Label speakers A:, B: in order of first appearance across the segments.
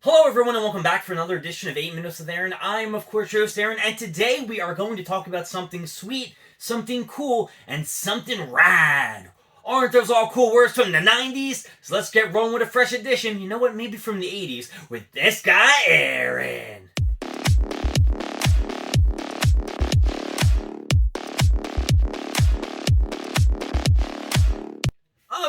A: Hello everyone and welcome back for another edition of 8 Minutes with Aaron. I'm of course your host Aaron, and today we are going to talk about something sweet, something cool, and something rad. Aren't those all cool words from the 90s? So let's get rolling with a fresh edition, you know what, maybe from the 80s, with this guy Aaron.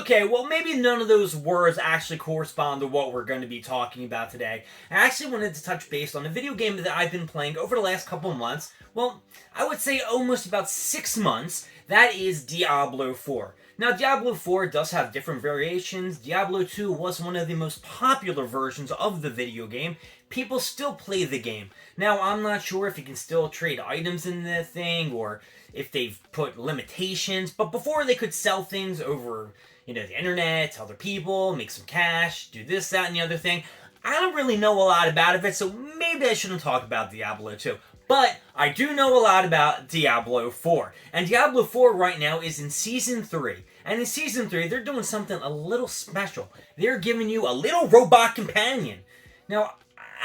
A: Okay, well, maybe none of those words actually correspond to what we're going to be talking about today. I actually wanted to touch base on a video game that I've been playing over the last couple of months. Well, I would say almost about 6 months. That is Diablo 4. Now, Diablo 4 does have different variations. Diablo 2 was one of the most popular versions of the video game. People still play the game. Now, I'm not sure if you can still trade items in the thing or if they've put limitations, but before they could sell things over the internet, to other people, make some cash, do this, that, and the other thing. I don't really know a lot about it, so maybe I shouldn't talk about Diablo 2. But I do know a lot about Diablo 4. And Diablo 4 right now is in Season 3. And in Season 3, they're doing something a little special. They're giving you a little robot companion. Now,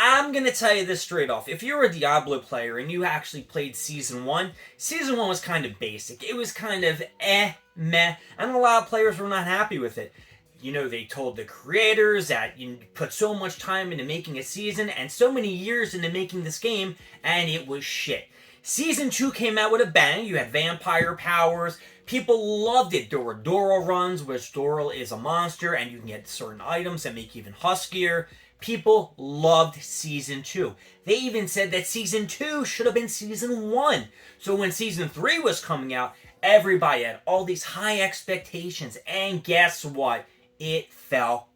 A: I'm going to tell you this straight off. If you're a Diablo player and you actually played Season 1, Season 1 was kind of basic. It was kind of meh, and a lot of players were not happy with it. They told the creators that you put so much time into making a season and so many years into making this game, and it was shit. Season 2 came out with a bang. You had vampire powers. People loved it. There were Doral runs, which Doral is a monster, and you can get certain items that make you even huskier. People loved Season 2. They even said that Season 2 should have been Season 1. So when Season 3 was coming out, everybody had all these high expectations. And guess what? It fell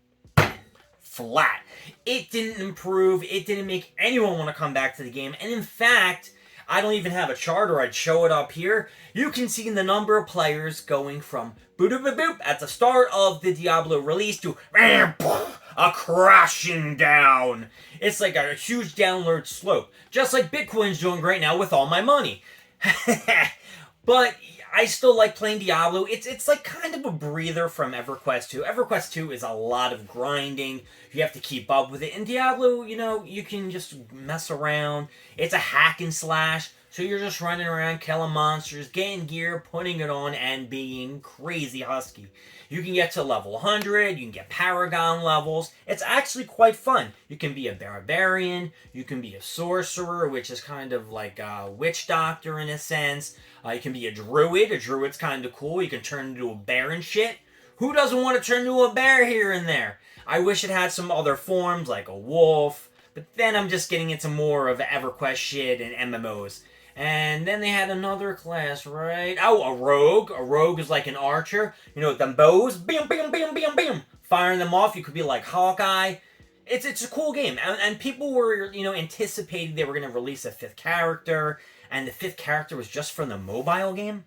A: flat. It didn't improve. It didn't make anyone want to come back to the game. And in fact, I don't even have a chart, or I'd show it up here. You can see the number of players going from boop at the start of the Diablo release to a crashing down. It's like a huge downward slope. Just like Bitcoin's doing right now with all my money. But I still like playing Diablo. It's like kind of a breather from EverQuest 2. EverQuest 2 is a lot of grinding. You have to keep up with it. In Diablo, you can just mess around. It's a hack and slash. So you're just running around, killing monsters, getting gear, putting it on, and being crazy husky. You can get to level 100, you can get Paragon levels. It's actually quite fun. You can be a barbarian, you can be a sorcerer, which is kind of like a witch doctor in a sense. You can be a druid. A druid's kind of cool. You can turn into a bear and shit. Who doesn't want to turn into a bear here and there? I wish it had some other forms, like a wolf. But then I'm just getting into more of EverQuest shit and MMOs. And then they had another class, right? Oh, a rogue. A rogue is like an archer. With them bows. Bam, bam, bam, bam, bam. Firing them off. You could be like Hawkeye. It's a cool game. And people were, anticipating they were going to release a 5th character. And the 5th character was just from the mobile game.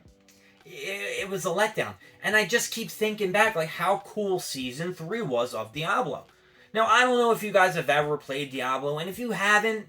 A: It was a letdown. And I just keep thinking back, like, how cool Season 3 was of Diablo. Now, I don't know if you guys have ever played Diablo. And if you haven't,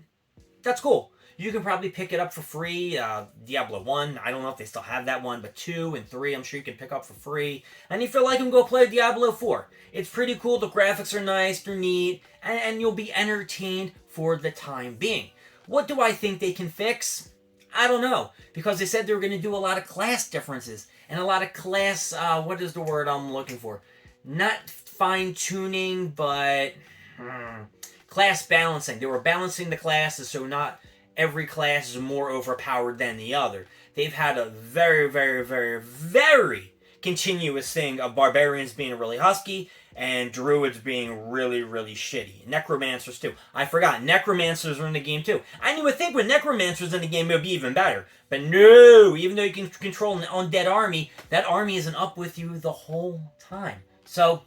A: that's cool. You can probably pick it up for free. Diablo 1, I don't know if they still have that one, but 2 and 3, I'm sure you can pick up for free. And if you like them, go play Diablo 4. It's pretty cool. The graphics are nice, they're neat, and you'll be entertained for the time being. What do I think they can fix? I don't know, because they said they were going to do a lot of class differences, and a lot of class, what is the word I'm looking for? Not fine-tuning, but class balancing. They were balancing the classes so not every class is more overpowered than the other. They've had a very, very, very, very continuous thing of barbarians being really husky and druids being really, really shitty. Necromancers too. I forgot, necromancers are in the game too. And you would think with necromancers in the game it would be even better. But no, even though you can control an undead army, that army isn't up with you the whole time. So,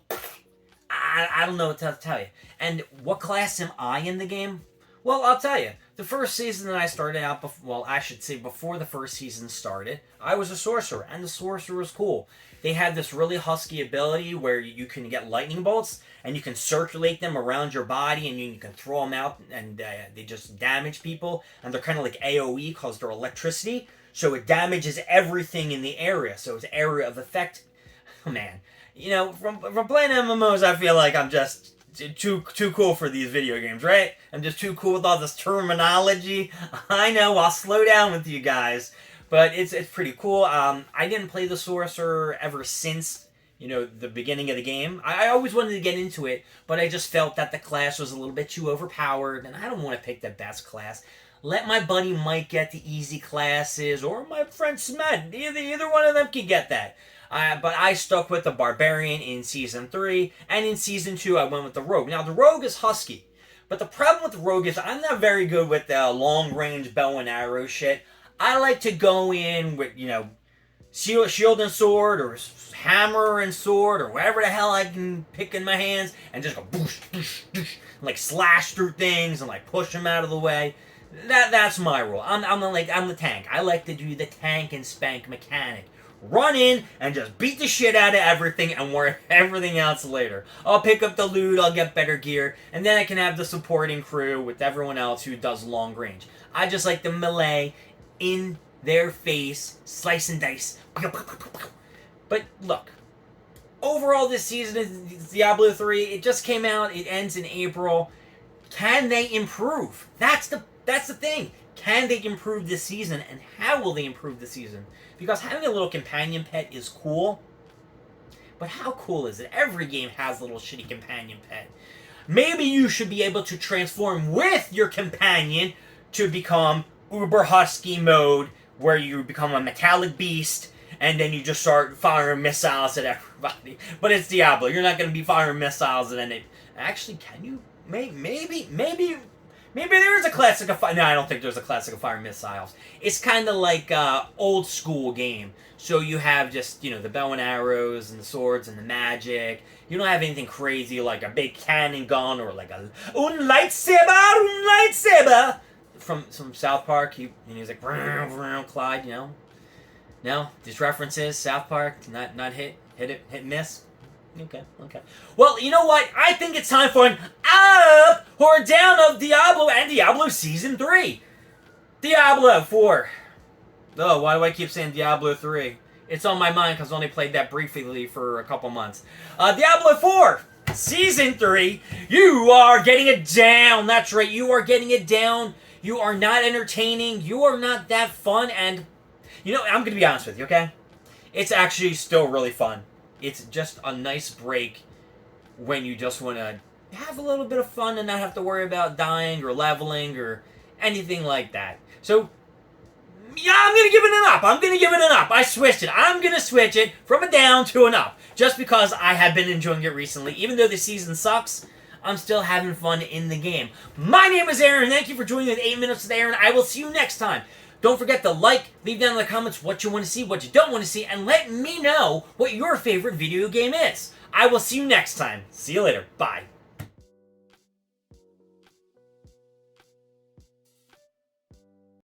A: I don't know what to tell you. And what class am I in the game? Well, I'll tell you. The first season that I started out, before the first season started, I was a sorcerer, and the sorcerer was cool. They had this really husky ability where you can get lightning bolts, and you can circulate them around your body, and you can throw them out, and they just damage people, and they're kind of like AoE because they're electricity, so it damages everything in the area, so it's area of effect. Oh, man. From playing MMOs, I feel like I'm just too cool for these video games, right? I'm just too cool with all this terminology. I know, I'll slow down with you guys. But it's pretty cool. I didn't play the Sorcerer ever since, the beginning of the game. I always wanted to get into it, but I just felt that the class was a little bit too overpowered, and I don't want to pick the best class. Let my buddy Mike get the easy classes, or my friend Smed. Either one of them can get that. But I stuck with the Barbarian in Season 3, and in Season 2 I went with the Rogue. Now, the Rogue is husky, but the problem with the Rogue is I'm not very good with the long-range bow and arrow shit. I like to go in with, shield and sword, or hammer and sword, or whatever the hell I can pick in my hands, and just go boosh, boosh, boosh, like slash through things and like push them out of the way. That's my rule. I'm the tank. I like to do the tank and spank mechanic. Run in and just beat the shit out of everything and worry everything else later. I'll pick up the loot, I'll get better gear, and then I can have the supporting crew with everyone else who does long range. I just like the melee in their face, slice and dice. But look, overall this season of Diablo 3, it just came out, it ends in April. Can they improve? That's the thing. Can they improve this season, and how will they improve this season? Because having a little companion pet is cool, but how cool is it? Every game has a little shitty companion pet. Maybe you should be able to transform with your companion to become Uber Husky mode, where you become a metallic beast, and then you just start firing missiles at everybody. But it's Diablo. You're not going to be firing missiles at any... Actually, can you? Maybe there is a classic of fire. No, I don't think there's a classic of fire missiles. It's kind of like old school game. So you have just, the bow and arrows and the swords and the magic. You don't have anything crazy like a big cannon gun or like a lightsaber. From South Park, he was like, vroom, vroom, Clyde, No, these references, South Park, not hit miss. Okay. Well, you know what? I think it's time for an up or down of Diablo and Diablo Season 3. Diablo 4. Oh, why do I keep saying Diablo 3? It's on my mind because I only played that briefly for a couple months. Diablo 4, Season 3. You are getting it down. That's right, you are getting it down. You are not entertaining. You are not that fun. And, I'm going to be honest with you, okay? It's actually still really fun. It's just a nice break when you just want to have a little bit of fun and not have to worry about dying or leveling or anything like that. So, yeah, I'm going to give it an up. I switched it. I'm going to switch it from a down to an up. Just because I have been enjoying it recently. Even though the season sucks, I'm still having fun in the game. My name is Aaron. Thank you for joining me with 8 Minutes with Aaron. I will see you next time. Don't forget to leave down in the comments what you want to see, what you don't want to see, and let me know what your favorite video game is. I will see you next time. See you later. Bye.